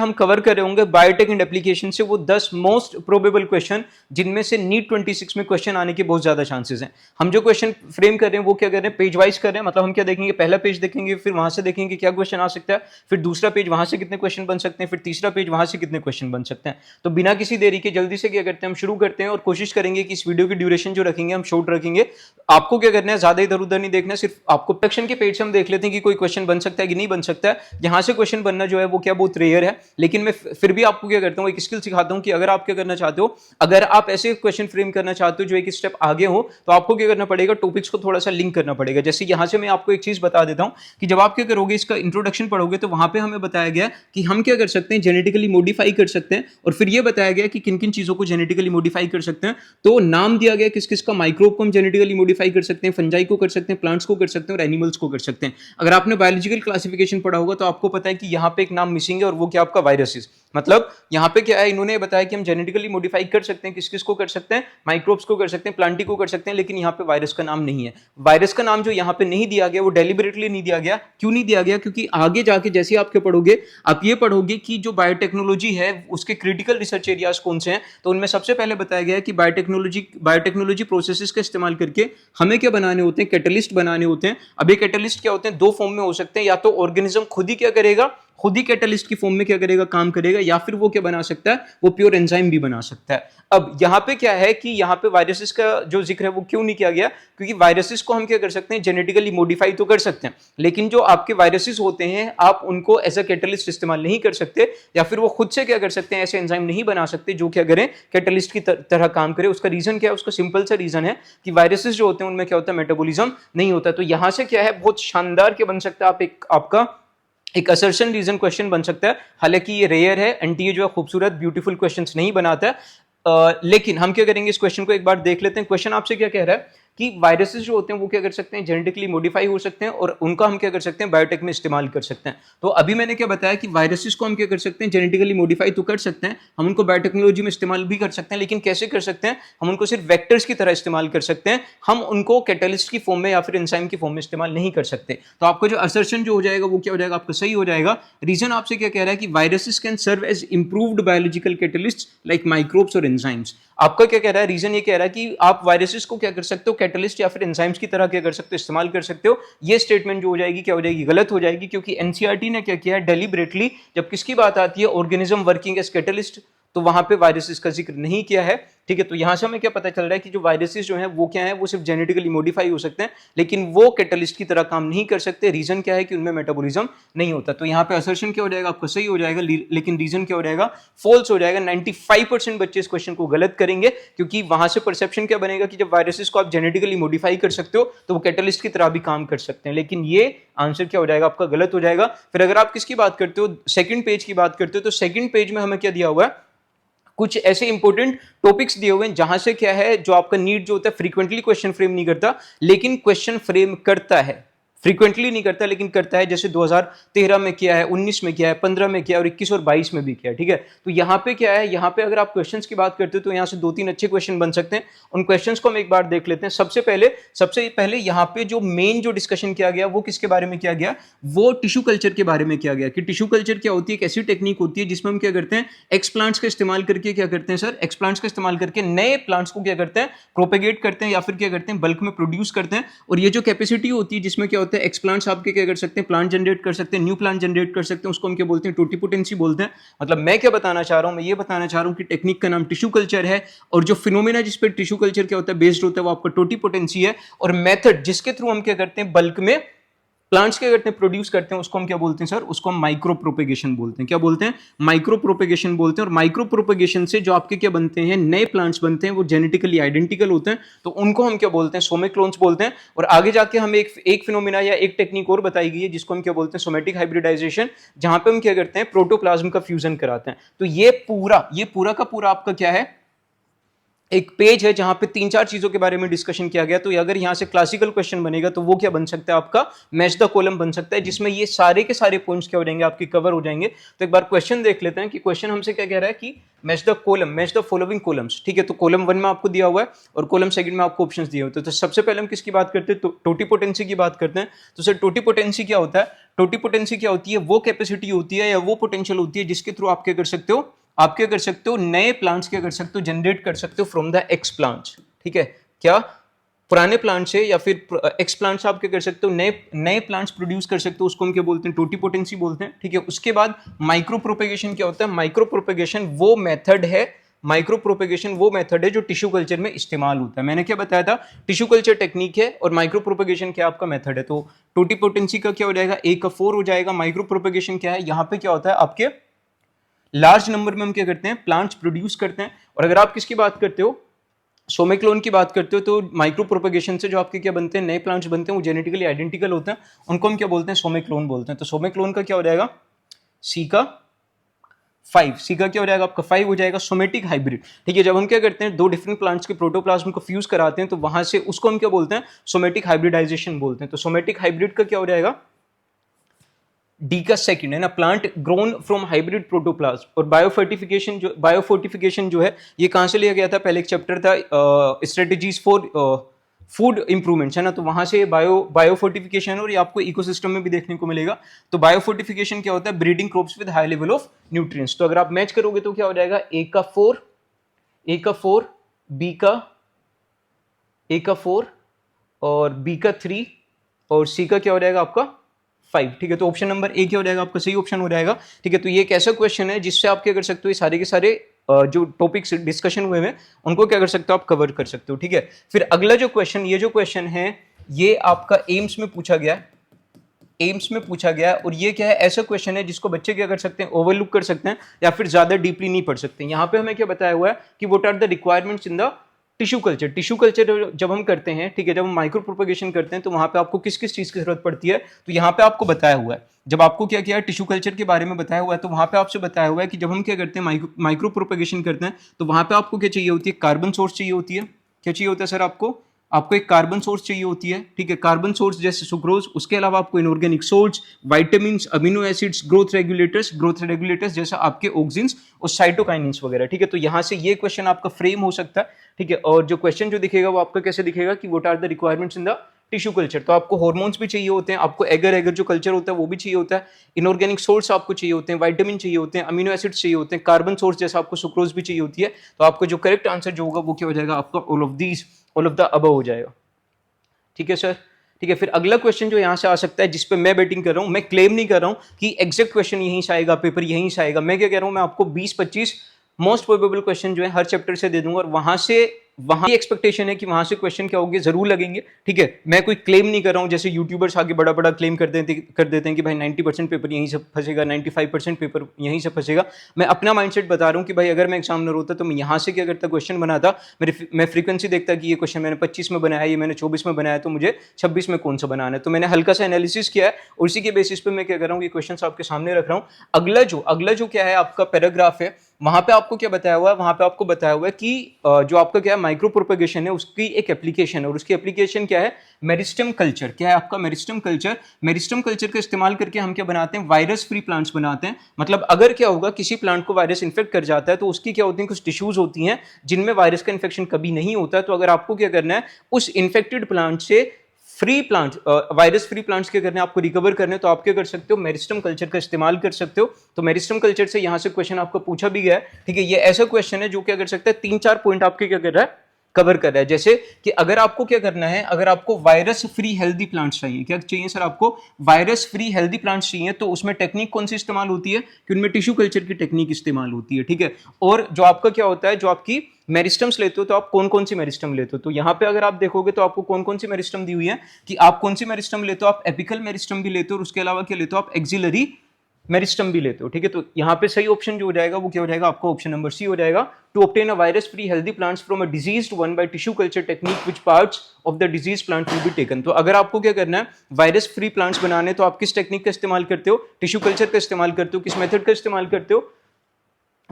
हम कवर कर रहे होंगे बायोटेक एंड एप्लीकेशन से वो 10 मोस्ट प्रोबेबल क्वेश्चन जिनमें से नीट 26 में क्वेश्चन आने के बहुत ज्यादा चांसेस हैं। हम जो क्वेश्चन फ्रेम कर रहे हैं वो क्या कर रहे हैं, पेज वाइज कर रहे हैं। मतलब हम क्या देखेंगे, पहला पेज देखेंगे, फिर वहां से देखेंगे क्या क्वेश्चन आ सकता है, फिर दूसरा पेज वहां से कितने क्वेश्चन बन सकते हैं, फिर तीसरा पेज वहां से कितने क्वेश्चन बन सकते हैं। तो बिना किसी देरी के जल्दी से क्या करते हैं, हम शुरू करते हैं और कोशिश करेंगे कि इस वीडियो की ड्यूरेशन जो रखेंगे हम शॉर्ट रखेंगे। आपको क्या करना है, ज्यादा इधर उधर नहीं देखना, सिर्फ आपको सेक्शन के पेज से हम देख लेते हैं कि कोई क्वेश्चन बन सकता है कि नहीं बन सकता है। यहां से क्वेश्चन बनना जो है वो क्या बहुत रेयर है, लेकिन मैं फिर भी आपको क्या करता हूं, एक स्किल सिखाता हूं कि अगर आप क्या करना चाहते हो, अगर आप ऐसे क्वेश्चन फ्रेम करना चाहते हो जो एक स्टेप आगे हो, तो आपको क्या करना पड़ेगा, टॉपिक्स को थोड़ा सा लिंक करना पड़ेगा। जैसे यहां से मैं आपको एक चीज बता देता हूं कि जब आप क्या करोगे, इसका इंट्रोडक्शन पढ़ोगे तो वहां पे हमें बताया गया कि हम क्या कर सकते हैं, जेनेटिकली मॉडिफाई कर सकते हैं। और फिर यह बताया गया कि किन किन चीजों को जेनेटिकली मॉडिफाई कर सकते हैं। तो नाम दिया गया किस किस का, माइक्रोब को हम जेनेटिकली मॉडिफाई कर सकते हैं, फंजाई को कर सकते हैं, प्लांट्स को कर सकते हैं और एनिमल्स को कर सकते हैं। अगर आपने बायोलॉजिकल क्लासिफिकेशन पढ़ा होगा तो आपको पता है कि यहां पे एक नाम मिसिंग है और वो क्या, आपका वायरसेस। मतलब यहां पे क्या है, इन्होंने बताया कि हम जेनेटिकली मॉडिफाई कर सकते हैं, किस किस को कर सकते हैं, माइक्रोब्स को कर सकते हैं, प्लांटी को कर सकते हैं, लेकिन यहां पे वायरस का नाम नहीं है। वायरस का नाम जो यहां पे नहीं दिया गया वो डेलिबरेटली नहीं दिया गया। क्यों नहीं दिया गया, क्योंकि आगे जाके जैसे आप क्या पढ़ोगे, आप ये पढ़ोगे कि जो बायोटेक्नोलॉजी है उसके क्रिटिकल रिसर्च एरियाज कौन से हैं। तो उनमें सबसे पहले बताया गया है कि बायोटेक्नोलॉजी प्रोसेसेस का इस्तेमाल करके हमें क्या बनाने होते हैं, कैटलिस्ट बनाने होते हैं। अब ये कैटलिस्ट क्या होते हैं, दो फॉर्म में हो सकते हैं, या तो ऑर्गेनिज्म खुद ही क्या करेगा, खुद ही कैटलिस्ट की फॉर्म में क्या करेगा, काम करेगा, या फिर वो क्या बना सकता है, वो प्योर एंजाइम भी बना सकता है। अब यहां पे क्या है कि यहां पे वायरसेस का जो जिक्र है वो क्यों नहीं किया गया, क्योंकि वायरसेस को हम क्या कर सकते हैं, जेनेटिकली मॉडिफाई तो कर सकते हैं, लेकिन जो आपके वायरसेस होते हैं आप उनको एज अ कैटलिस्ट इस्तेमाल नहीं कर सकते, या फिर वो खुद से क्या कर सकते हैं, ऐसे एंजाइम नहीं बना सकते जो क्या करें, कैटलिस्ट की तरह काम करे। उसका रीजन क्या है, उसका सिंपल सा रीजन है कि वायरसेस जो होते हैं उनमें क्या होता है, मेटाबॉलिज्म नहीं होता। तो यहां से क्या है, बहुत शानदार क्या बन सकता है, आप आपका एक असर्शन रीजन क्वेश्चन बन सकता है। हालांकि ये रेयर है, एनटीए जो है खूबसूरत ब्यूटीफुल क्वेश्चंस नहीं बनाता है। लेकिन हम क्या करेंगे, इस क्वेश्चन को एक बार देख लेते हैं। क्वेश्चन आपसे क्या कह रहा है कि वायरसेस जो होते हैं वो क्या कर सकते हैं, जेनेटिकली मॉडिफाई हो सकते हैं और उनका हम क्या कर सकते हैं, बायोटेक में इस्तेमाल कर सकते हैं। तो अभी मैंने क्या बताया कि वायरसेस को हम क्या कर सकते हैं, जेनेटिकली मॉडिफाई तो कर सकते हैं, हम उनको बायोटेक्नोलॉजी में इस्तेमाल भी कर सकते हैं, लेकिन कैसे कर सकते हैं, हम उनको सिर्फ वेक्टर्स की तरह इस्तेमाल कर सकते हैं, हम उनको कैटलिस्ट की फॉर्म में या फिर एंजाइम की फॉर्म में इस्तेमाल नहीं कर सकते। तो आपका जो असर्शन जो हो जाएगा वो क्या हो जाएगा, आपका सही हो जाएगा। रीजन आपसे क्या कह रहा है कि viruses can serve as improved biological catalyst like microbes और एंजाइम्स। आपका क्या कह रहा है, रीजन ये कह रहा है कि आप वायरसेस को क्या कर सकते हो, कैटलिस्ट या फिर एंजाइम्स की तरह क्या कर सकते हो, इस्तेमाल कर सकते हो। ये स्टेटमेंट जो हो जाएगी क्या हो जाएगी, गलत हो जाएगी, क्योंकि एनसीईआरटी ने क्या किया है, डेलिबरेटली जब किसकी बात आती है, ऑर्गेनिज्म वर्किंग एज कैटलिस्ट, तो वहां पे वायरसेस का जिक्र नहीं किया है। ठीक है, तो यहां से हमें क्या पता चल रहा है कि जो वायरसेस जो हैं वो क्या है, वो सिर्फ जेनेटिकली मॉडिफाई हो सकते हैं, लेकिन वो कैटलिस्ट की तरह काम नहीं कर सकते। रीजन क्या है कि उनमें मेटाबॉलिज्म नहीं होता। तो यहाँ पे असर्शन क्या हो जाएगा, आपका सही हो जाएगा, लेकिन रीजन क्या हो जाएगा, फॉल्स हो जाएगा। 95% बच्चे इस क्वेश्चन को गलत करेंगे, क्योंकि वहां से परसेप्शन क्या बनेगा कि जब वायरसेस को आप जेनेटिकली मॉडिफाई कर सकते हो तो वो कैटलिस्ट की तरह भी काम कर सकते हैं, लेकिन ये आंसर क्या हो जाएगा, आपका गलत हो जाएगा। फिर अगर आप किसकी बात करते हो, सेकंड पेज की बात करते हो, तो सेकंड पेज में हमें क्या दिया हुआ है, कुछ ऐसे इंपॉर्टेंट टॉपिक्स दिए हुए हैं जहां से क्या है, जो आपका नीट जो होता है फ्रीक्वेंटली क्वेश्चन फ्रेम नहीं करता, लेकिन क्वेश्चन फ्रेम करता है। फ्रीक्वेंटली नहीं करता लेकिन करता है, जैसे 2013 में किया है, 19 में किया है, 15 में किया है और 21 और 22 में भी किया है। ठीक है, तो यहाँ पे क्या है, यहाँ पे अगर आप क्वेश्चंस की बात करते हो तो यहाँ से 2-3 अच्छे क्वेश्चन बन सकते हैं। उन क्वेश्चंस को हम एक बार देख लेते हैं। सबसे पहले यहाँ पे जो मेन जो डिस्कशन किया गया वो किसके बारे में किया गया, वो टिश्यू कल्चर के बारे में किया गया कि टिश्यू कल्चर क्या होती है, एक ऐसी टेक्निक होती है जिसमें हम क्या करते हैं, एक्सप्लांट्स का इस्तेमाल करके क्या करते हैं सर, एक्सप्लांट्स का इस्तेमाल करके नए प्लांट्स को क्या करते हैं, प्रोपेगेट करते हैं या फिर क्या करते हैं, बल्क में प्रोड्यूस करते हैं। और ये जो कैपेसिटी होती है जिसमें क्या होता है, एक्सप्लांट्स आपके क्या कर सकते हैं, प्लांट जनरेट कर सकते हैं, न्यू प्लांट जनरेट कर सकते हैं, उसको हम क्या बोलते हैं, टोटिपोटेंसी बोलते हैं। मतलब मैं क्या बताना चाह रहा हूं, मैं ये बताना चाह रहा हूं कि टेक्निक का नाम टिश्यू कल्चर है, और जो फिनोमेना जिस पे टिश्यू कल्चर क्या होता है बेस्ड होता है वो आपका टोटिपोटेंसी है, और मेथड जिसके थ्रू हम क्या करते हैं, बल्क में प्लांट्स क्या करते हैं, प्रोड्यूस करते हैं, उसको हम क्या बोलते हैं सर, उसको हम माइक्रो प्रोपेगेशन बोलते हैं। क्या बोलते हैं, माइक्रो प्रोपेगेशन बोलते हैं। और माइक्रो प्रोपेगेशन से जो आपके क्या बनते हैं, नए प्लांट्स बनते हैं, वो जेनेटिकली आइडेंटिकल होते हैं, तो उनको हम क्या बोलते हैं, सोमेक्लोन्स बोलते हैं। और आगे जाके हमें एक फिनोमिना या एक टेक्निक और बताई गई है जिसको हम क्या बोलते हैं, सोमेटिक हाइब्रिडाइजेशन, जहां पे हम क्या करते हैं, प्रोटोप्लाज्म का फ्यूजन कराते हैं। तो ये पूरा का पूरा आपका क्या है, एक पेज है जहां पे 3-4 चीजों के बारे में डिस्कशन किया गया। तो अगर यहां से क्लासिकल क्वेश्चन बनेगा तो वो क्या बन सकता है, आपका मैच द कॉलम बन सकता है, जिसमें ये सारे के सारे पॉइंट्स क्या हो जाएंगे, आपके कवर हो जाएंगे। तो एक बार क्वेश्चन देख लेते हैं कि क्वेश्चन हमसे क्या कह रहा है कि match the column, match the following columns. ठीक है, तो कॉलम 1 में आपको दिया हुआ है और कॉलम सेकंड में आपको ऑप्शंस दिए होते हैं। तो सबसे पहले हम किसकी बात करते हैं, तो टोटीपोटेंसी की बात करते हैं। तो सर टोटीपोटेंसी क्या होता है, टोटीपोटेंसी क्या होती है, वो कैपेसिटी होती है या वो पोटेंशियल होती है जिसके थ्रू आप क्या कर सकते हो, आप क्या कर सकते हो, नए प्लांट्स क्या कर सकते हो, जनरेट कर सकते हो फ्रॉम द एक्स प्लांट्स। ठीक है, क्या पुराने प्लांट से या फिर एक्स प्लांट से आप क्या कर सकते हो, नए नए प्लांट्स प्रोड्यूस कर सकते हो, उसको हम क्या बोलते हैं, टोटीपोटेंसी बोलते हैं। ठीक है, उसके बाद माइक्रो प्रोपेगेशन क्या होता है, माइक्रो प्रोपेगेशन वो मेथड है, माइक्रो प्रोपेगेशन वो मेथड है जो टिश्यू कल्चर में इस्तेमाल होता है। मैंने क्या बताया था, टिश्यू कल्चर टेक्निक है और माइक्रो प्रोपेगेशन क्या आपका मेथड है। तो टोटीपोटेंसी का क्या हो जाएगा, A का 4 हो जाएगा। माइक्रो प्रोपेगेशन क्या है, यहाँ पे क्या होता है, आपके लार्ज नंबर में हम क्या करते हैं, प्लांट्स प्रोड्यूस करते हैं। और अगर आप किसकी बात करते हो, सोमेक्लोन की बात करते हो, तो माइक्रो प्रोपेगेशन से जो आपके क्या बनते हैं, नए प्लांट्स बनते हैं, वो जेनेटिकली आइडेंटिकल होते हैं, उनको हम क्या बोलते हैं, सोमेक्लोन बोलते हैं। तो सोमेक्लोन का क्या हो जाएगा, सी का 5, सी का क्या हो जाएगा आपका 5 हो जाएगा। सोमेटिक हाइब्रिड, ठीक है, जब हम क्या करते हैं, दो डिफरेंट प्लांट्स के प्रोटोप्लाज्म को फ्यूज कराते हैं तो वहां से उसको हम क्या बोलते हैं, सोमेटिक हाइब्रिडाइजेशन बोलते हैं। तो सोमेटिक हाइब्रिड का क्या हो जाएगा, डी का सेकंड है ना, plant grown from hybrid protoplasm. और बायोफोर्टिफिकेशन जो है ये कहां से लिया गया था, पहले एक चैप्टर था स्ट्रेटेजीज फॉर फूड इंप्रूवमेंट्स, है ना, तो वहां से बायोफोर्टिफिकेशन, और ये आपको इकोसिस्टम में भी देखने को मिलेगा। तो बायोफोर्टिफिकेशन क्या होता है, breeding crops with high level of nutrients. तो अगर आप मैच करोगे तो क्या हो जाएगा, ए का 4, ए का 4 और बी का 3 और सी का क्या हो जाएगा आपका 5। ठीक है, तो ऑप्शन नंबर ए क्या हो जाएगा आपका, सही ऑप्शन हो जाएगा। ठीक है, तो ये एक ऐसा क्वेश्चन है जिससे आप क्या कर सकते हो, ये सारे के सारे जो टॉपिक्स डिस्कशन हुए हैं उनको क्या कर सकते हो, आप कवर कर सकते हो। ठीक है, फिर अगला जो क्वेश्चन, ये जो क्वेश्चन है ये आपका एम्स में पूछा गया है, एम्स में पूछा गया है। और ये क्या है, ऐसा क्वेश्चन है जिसको बच्चे क्या कर सकते हैं, ओवरलुक कर सकते हैं या फिर ज्यादा डीपली नहीं पढ़ सकते। यहाँ पे हमें क्या बताया हुआ है कि what are the requirements in the tissue culture. Tissue culture जब हम करते हैं, ठीक है, जब हम माइक्रो प्रोपेगेशन करते हैं तो वहां पे आपको किस किस चीज की जरूरत पड़ती है, तो यहाँ पे आपको बताया हुआ है। जब आपको क्या किया है, टिश्यू कल्चर के बारे में बताया हुआ है, तो वहां पे आपसे बताया हुआ है कि जब हम क्या करते हैं, माइक्रो प्रोपेगेशन करते हैं, तो वहां पे आपको क्या चाहिए होती है, कार्बन सोर्स चाहिए होती है। क्या चाहिए होता है सर आपको एक कार्बन सोर्स चाहिए होती है। ठीक है, कार्बन सोर्स जैसे सुक्रोज, उसके अलावा आपको inorganic salts, vitamins, amino acids, growth regulators जैसा आपके ऑक्सिन्स और साइटोकाइनिन्स वगैरह। ठीक है, तो यहां से ये क्वेश्चन आपका फ्रेम हो सकता है। ठीक है, और जो क्वेश्चन जो दिखेगा वो आपका कैसे दिखेगा कि what are the requirements in the tissue culture. तो आपको हार्मोन्स भी चाहिए होते हैं, आपको एगर जो कल्चर होता है वो भी चाहिए होता है, इनऑर्गेनिक सोर्स आपको चाहिए होते हैं, विटामिन चाहिए होते हैं, अमीनो एसिड्स चाहिए होते हैं, कार्बन सोर्स जैसा आपको सुक्रोज भी चाहिए होती है। तो आपको जो करेक्ट आंसर जो होगा वो क्या हो जाएगा आपका, ऑल ऑफ द अबव हो जाएगा। ठीक है सर, ठीक है। फिर अगला क्वेश्चन जो यहां से आ सकता है, जिस पे मैं बैटिंग कर रहा हूं, मैं क्लेम नहीं कर रहा हूं कि एग्जैक्ट क्वेश्चन यहीं से आएगा, पेपर यहीं से आएगा। मैं क्या कह रहा हूं, मैं आपको 20-25 मोस्ट प्रोबेबल क्वेश्चन जो है हर चैप्टर से दे दूंगा, और वहां की एक्सपेक्टेशन है कि वहां से क्वेश्चन क्या होंगे, जरूर लगेंगे। ठीक है, मैं कोई क्लेम नहीं कर रहा हूं, जैसे यूट्यूबर्स आगे बड़ा बड़ा क्लेम कर देते हैं कि भाई 90% पेपर यहीं से फंसेगा, 95% पेपर यहीं से फंसेगा। मैं अपना माइंडसेट बता रहा हूं कि भाई अगर मैं एग्जामिनर होता तो मैं यहां से क्या करता, क्वेश्चन बनाता, मैं फ्रीक्वेंसी देखता कि ये क्वेश्चन मैंने 25 में बनाया, ये मैंने 24 में बनाया, तो मुझे 26 में कौन सा बनाना है। तो मैंने हल्का सा एनालिसिस किया है और उसी के बेसिस पे मैं क्या कर रहा हूँ, ये क्वेश्चन आपके सामने रख रहा हूँ। अगला जो क्या है आपका पैराग्राफ है, वहां पे आपको क्या बताया हुआ है, वहां पे आपको बताया हुआ है कि जो आपका क्या है माइक्रो प्रोपेगेशन है, उसकी एक एप्लीकेशन है, और उसकी एप्लीकेशन क्या है, मेरिस्टेम कल्चर। क्या है आपका मेरिस्टेम कल्चर का इस्तेमाल करके हम क्या बनाते हैं, वायरस फ्री प्लांट्स बनाते हैं। मतलब अगर क्या होगा, किसी प्लांट को वायरस इन्फेक्ट कर जाता है तो उसकी क्या होती है, कुछ टिश्यूज होती हैं जिनमें वायरस का इन्फेक्शन कभी नहीं होता है। तो अगर आपको क्या करना है, उस इन्फेक्टेड प्लांट से free plant, virus free plants के करने, आपको रिकवर करने, तो आप क्या कर सकते हो, मेरिस्टेम कल्चर का इस्तेमाल कर सकते हो। तो मेरिस्टेम कल्चर से यहां से क्वेश्चन आपको पूछा भी गया है। ठीक है, ये ऐसा क्वेश्चन है जो क्या कर सकता है, 3-4 पॉइंट आपके क्या कर रहा है, कवर कर रहा है। जैसे कि अगर आपको क्या करना है, अगर आपको वायरस फ्री हेल्दी प्लांट्स चाहिए, क्या चाहिए सर, आपको वायरस फ्री हेल्दी प्लांट्स चाहिए, तो उसमें टेक्निक कौन सी इस्तेमाल होती है, कि उनमें टिश्यू कल्चर की टेक्निक इस्तेमाल होती है। ठीक है, और जो आपका क्या होता है, जो आपकी मेरिस्टम्स लेते हो, तो आप कौन कौन सी मेरिस्टम लेते हो, तो यहाँ पे अगर आप देखोगे तो आपको कौन कौन सी मेरिस्टम दी हुई है, कि आप कौन सी मेरिस्टम लेते हो, आप एपिकल मेरिस्टम भी लेते हो, और उसके अलावा क्या लेते हो, आप एक्सिलरी मेरिस्टम भी लेते हो। ठीक है, तो यहाँ पे सही ऑप्शन जो हो जाएगा वो क्या हो जाएगा, आपका ऑप्शन नंबर सी हो जाएगा। To obtain a virus free healthy plants from a diseased one by tissue culture technique which parts of the disease plant will be taken. तो अगर आपको क्या करना है, वायरस फ्री प्लांट्स बनाने, तो आप किस टेक्निक का इस्तेमाल करते हो, टिश्यू कल्चर का इस्तेमाल करते हो, किस मेथड का इस्तेमाल करते हो,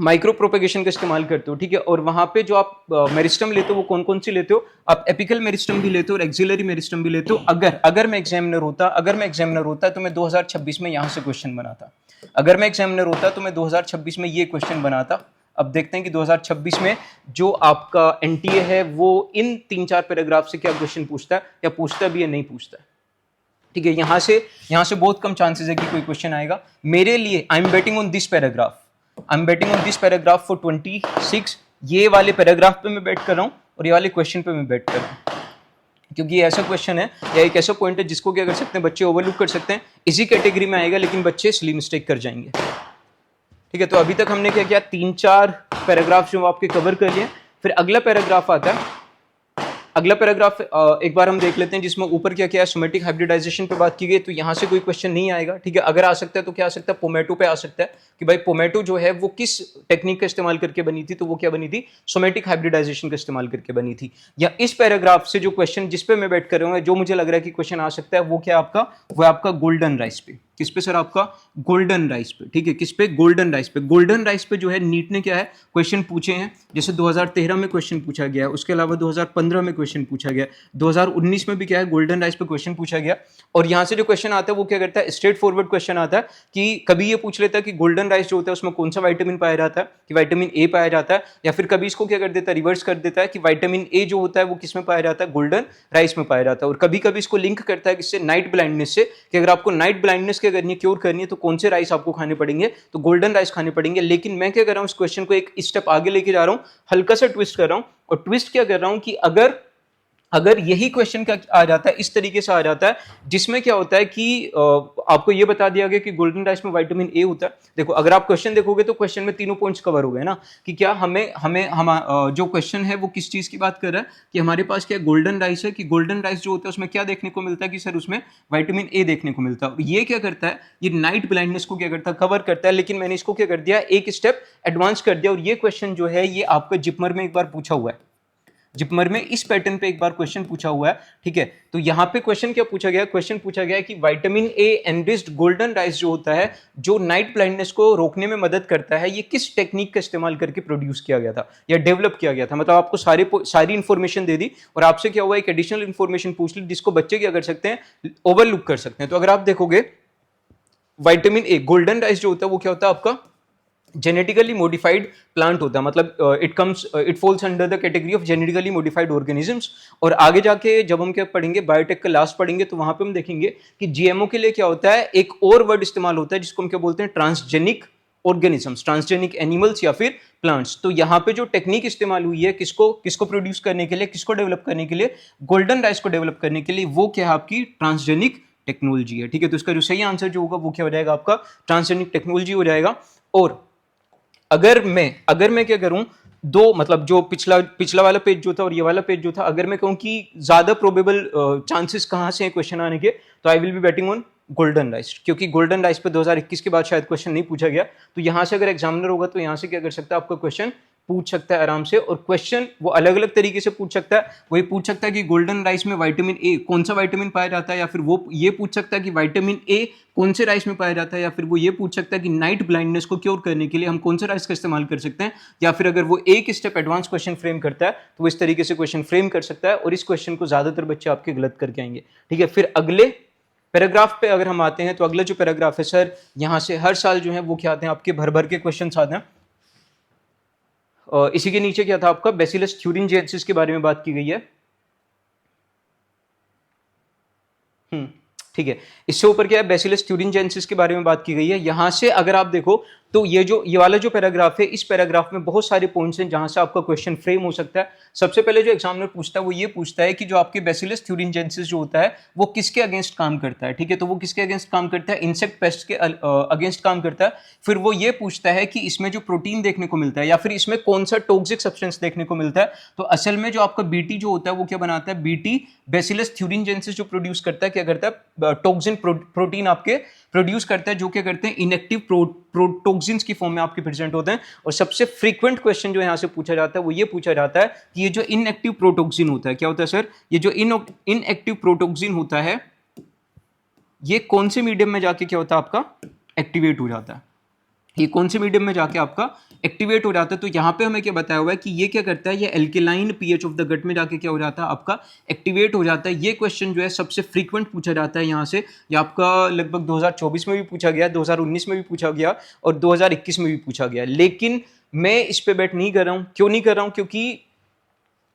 माइक्रो प्रोपेगेशन का इस्तेमाल करते हो, ठीक है। और वहां पे जो आप मेरिस्टम लेते हो वो कौन कौन सी लेते हो, आप एपिकल मेरिस्टम भी लेते हो और एक्सिलरी मेरिस्टम भी लेते हो। अगर मैं एग्जामिनर होता तो मैं 2026 में यहाँ से क्वेश्चन बनाता। अगर मैं एग्जामिनर होता तो मैं 2026 में ये क्वेश्चन बनाता। अब देखते हैं कि 2026 में जो आपका एनटीए है वो इन 3-4 पैराग्राफ से क्या क्वेश्चन पूछता है, या पूछता भी या नहीं पूछता है, ठीक है। यहां से बहुत कम चांसेस है कि कोई क्वेश्चन आएगा। मेरे लिए I am betting on this paragraph for 26। ये वाले पैराग्राफ पे मैं बेट कर रहा हूं और ये वाले क्वेश्चन पे मैं बेट कर रहा हूं, क्योंकि ये ऐसा क्वेश्चन है या एक ऐसा पॉइंट है जिसको क्या कर सकते हैं बच्चे, ओवरलुक कर सकते हैं। इसी कैटेगरी में आएगा लेकिन बच्चे सिली मिस्टेक कर जाएंगे, ठीक है। तो अभी तक हमने क्या किया, 3-4 पैराग्राफ जो आपके कवर कर लिए। फिर अगला पैराग्राफ आता है, अगला पैराग्राफ एक बार हम देख लेते हैं, जिसमें ऊपर क्या क्या है, सोमेटिक हाइब्रिडाइजेशन पे बात की गई। तो यहां से कोई क्वेश्चन नहीं आएगा, ठीक है। अगर आ सकता है तो क्या आ सकता है, पोमेटो पे आ सकता है कि भाई पोमेटो जो है वो किस टेक्निक का इस्तेमाल करके बनी थी, तो वो क्या बनी थी, सोमेटिक हाइब्रिडाइजेशन का इस्तेमाल करके बनी थी। या इस पैराग्राफ से जो क्वेश्चन जिस पे मैं बैठ कर रहा हूँ, जो मुझे लग रहा है कि क्वेश्चन आ सकता है, वो क्या आपका, वो आपका गोल्डन राइस पे। किस पे सर, आपका गोल्डन राइस पे, ठीक है। किस पे, गोल्डन राइस पे। गोल्डन राइस पे जो है नीट ने क्या है क्वेश्चन पूछे हैं, जैसे 2013 में क्वेश्चन पूछा गया, उसके अलावा 2015 में क्वेश्चन पूछा गया, 2019 में भी क्या है गोल्डन राइस पे क्वेश्चन पूछा गया। और यहां से जो क्वेश्चन आता है वो क्या करता है, स्ट्रेट फॉरवर्ड क्वेश्चन आता है कि कभी ये पूछ लेता है कि गोल्डन राइस जो होता है उसमें कौन सा विटामिन पाया जाता है, कि विटामिन ए पाया जाता है। या फिर कभी इसको क्या कर देता है, रिवर्स कर देता है कि विटामिन ए जो होता है वो किस में पाया जाता है, गोल्डन राइस में पाया जाता है। और कभी कभी इसको लिंक करता है किससे, नाइट ब्लाइंडनेस से, कि अगर आपको नाइट ब्लाइंडनेस क्या करनी है, क्योर करनी है, तो कौन से राइस आपको खाने पड़ेंगे, तो गोल्डन राइस खाने पड़ेंगे। लेकिन मैं क्या कर रहा हूं, इस क्वेश्चन को एक स्टेप आगे लेके जा रहा हूं, हल्का सा ट्विस्ट कर रहा हूं। और ट्विस्ट क्या कर रहा हूं कि अगर यही क्वेश्चन का आ जाता है, इस तरीके से आ जाता है, जिसमें क्या होता है कि आपको ये बता दिया गया कि गोल्डन राइस में विटामिन ए होता है। देखो अगर आप क्वेश्चन देखोगे तो क्वेश्चन में तीनों पॉइंट्स कवर हो गए ना, कि क्या जो क्वेश्चन है वो किस चीज की बात कर रहा है, कि हमारे पास क्या गोल्डन राइस है, कि गोल्डन राइस जो होता है उसमें क्या देखने को मिलता है, कि सर उसमें विटामिन ए देखने को मिलता है। ये क्या करता है, ये नाइट ब्लाइंडनेस को क्या करता है, कवर करता है। लेकिन मैंने इसको क्या कर दिया, एक स्टेप एडवांस कर दिया। और ये क्वेश्चन जो है ये आपका जिपमर में एक बार पूछा हुआ है, जिपमर में इस पैटर्न पे एक बार क्वेश्चन पूछा हुआ है, ठीक है। तो यहां पे क्वेश्चन क्या पूछा गया, क्वेश्चन पूछा गया कि vitamin A enriched golden rice जो होता है, जो नाइट ब्लाइंडनेस को रोकने में मदद करता है, ये किस टेक्निक का इस्तेमाल करके प्रोड्यूस किया गया था या डेवलप किया गया था। मतलब आपको सारी इंफॉर्मेशन दे दी और आपसे क्या हुआ, एक एडिशनल इंफॉर्मेशन पूछ ली जिसको बच्चे क्या कर सकते हैं, ओवरलुक कर सकते हैं। तो अगर आप देखोगे विटामिन ए गोल्डन राइस जो होता है वो क्या होता है आपका, जेनेटिकली मॉडिफाइड प्लांट होता है। मतलब it falls under the category of genetically modified organisms. और आगे जाके जब हम क्या पढ़ेंगे, बायोटेक का लास्ट पढ़ेंगे, तो वहां पे हम देखेंगे कि जीएमओ के लिए क्या होता है, एक और वर्ड इस्तेमाल होता है जिसको हम क्या बोलते हैं, ट्रांसजेनिक ऑर्गेनिजम्स, ट्रांसजेनिक एनिमल्स या फिर प्लांट्स। तो यहाँ पे जो टेक्निक इस्तेमाल हुई है, किसको प्रोड्यूस करने के लिए, किसको डेवलप करने के लिए, गोल्डन राइस को डेवलप करने के लिए, वो क्या है आपकी ट्रांसजेनिक टेक्नोलॉजी है, ठीक है। तो इसका जो सही आंसर जो होगा वो क्या हो जाएगा, आपका ट्रांसजेनिक टेक्नोलॉजी हो जाएगा। और अगर मैं क्या करूं, दो मतलब जो पिछला वाला पेज जो था और ये वाला पेज जो था, अगर मैं कहूं कि ज्यादा प्रोबेबल चांसेस कहां से हैं क्वेश्चन आने के, तो I will be batting on golden rice, क्योंकि गोल्डन राइस पे 2021 के बाद शायद क्वेश्चन नहीं पूछा गया। तो यहां से अगर एग्जामिनर होगा तो यहां से क्या कर सकता है, आपका क्वेश्चन पूछ सकता है आराम से। और क्वेश्चन वो अलग अलग तरीके से पूछ सकता है। वही पूछ सकता है कि गोल्डन राइस में विटामिन ए, कौन सा विटामिन पाया जाता है, या फिर वो ये पूछ सकता है कि विटामिन ए कौन से राइस में पाया जाता है, या फिर वो ये पूछ सकता है कि नाइट ब्लाइंडनेस को क्योर करने के लिए हम कौन सा राइस का इस्तेमाल कर सकते हैं। या फिर अगर वो एक स्टेप एडवांस क्वेश्चन फ्रेम करता है तो वो इस तरीके से क्वेश्चन फ्रेम कर सकता है। और इस क्वेश्चन को ज्यादातर बच्चे आपके गलत करके आएंगे, ठीक है। फिर अगले पैराग्राफ पे अगर हम आते हैं, तो अगला जो पैराग्राफ है सर, यहां से हर साल जो है वो क्या आते हैं, आपके भर भर के क्वेश्चन आते हैं। इसी के नीचे क्या था आपका, बैसिलस थ्यूरिंजिएंसिस के बारे में बात की गई है, ठीक है। इससे ऊपर क्या है, बैसिलस थ्यूरिंजिएंसिस के बारे में बात की गई है। यहां से अगर आप देखो तो ये वाला जो पैराग्राफ है, इस पैराग्राफ में बहुत सारे पॉइंट्स हैं जहां से आपका क्वेश्चन फ्रेम हो सकता है। सबसे पहले जो एग्जामिनर पूछता है वो ये पूछता है कि जो आपके बैसिलस थ्यूरिंजिएंसिस जो होता है वो किसके अगेंस्ट काम करता है, ठीक है। तो वो किसके अगेंस्ट काम करता है, इंसेक्ट पेस्ट के अगेंस्ट काम करता है। फिर वो ये पूछता है कि इसमें जो प्रोटीन देखने को मिलता है या फिर इसमें कौन सा टॉक्सिक सब्सटेंस देखने को मिलता है। तो असल में जो आपका बीटी जो होता है वो क्या बनाता है, बीटी बैसिलस थ्यूरिंजिएंसिस जो प्रोड्यूस करता है, क्या करता है, टॉक्सिन प्रोटीन आपके प्रोड्यूस करता है, जो क्या करते हैं, इनएक्टिव टॉक्सिन्स की फॉर्म में आपके प्रेजेंट होते हैं। और सबसे फ्रीक्वेंट क्वेश्चन जो यहां से पूछा जाता है वो ये पूछा जाता है कि ये जो इनएक्टिव प्रोटॉक्सिन होता है, क्या होता है सर, ये जो इनएक्टिव प्रोटॉक्सिन होता है ये कौन से मीडियम में जाके क्या होता है, आपका एक्टिवेट हो जाता है, ये कौन से मीडियम में जाके आपका एक्टिवेट हो जाता है। तो यहाँ पे हमें क्या बताया हुआ है कि ये क्या करता है, ये alkaline pH of the gut में जाके क्या हो जाता है, आपका एक्टिवेट हो जाता है। ये क्वेश्चन जो है सबसे फ्रीक्वेंट पूछा जाता है यहाँ से। ये आपका लगभग 2024 में भी पूछा गया, 2019 में भी पूछा गया और 2021 में भी पूछा गया। लेकिन मैं इस पे बेट नहीं कर रहा हूँ। क्यों नहीं कर रहा हूँ? क्योंकि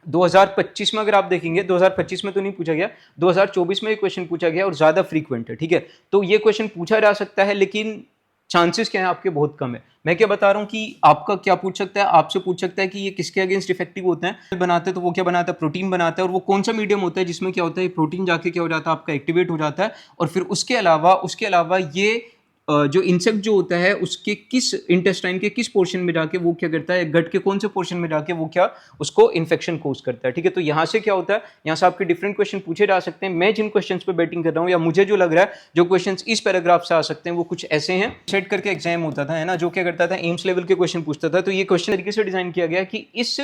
2025 में अगर आप देखेंगे, 2025 में तो नहीं पूछा गया, 2024 में ये क्वेश्चन पूछा गया और ज्यादा फ्रीक्वेंट है। ठीक है, तो ये क्वेश्चन पूछा जा सकता है, लेकिन चांसेस क्या है आपके, बहुत कम है। मैं क्या बता रहा हूं कि आपका क्या पूछ सकता है, आपसे पूछ सकता है कि ये किसके अगेंस्ट इफेक्टिव होते हैं, बनाते हैं तो वो क्या बनाता है, प्रोटीन बनाता है। और वो कौन सा मीडियम होता है जिसमें क्या होता है, प्रोटीन जाके क्या हो जाता है, आपका एक्टिवेट हो जाता है। और फिर उसके अलावा ये जो इंसेक्ट जो होता है उसके किस इंटेस्टाइन के किस पोर्शन में जाके वो क्या करता है, गट के कौन से पोर्शन में जाके वो क्या उसको इन्फेक्शन कोज करता है। ठीक है, तो यहां से क्या होता है, यहां से आपके डिफरेंट क्वेश्चन पूछे जा सकते हैं। मैं जिन क्वेश्चंस पे बैटिंग कर रहा हूं या मुझे जो लग रहा है जो क्वेश्चंस इस पैराग्राफ से आ सकते हैं वो कुछ ऐसे हैं। सेट करके एग्जाम होता था, है ना, जो क्या करता था, एम्स लेवल के क्वेश्चन पूछता था। तो ये क्वेश्चन तरीके से डिजाइन किया गया कि इस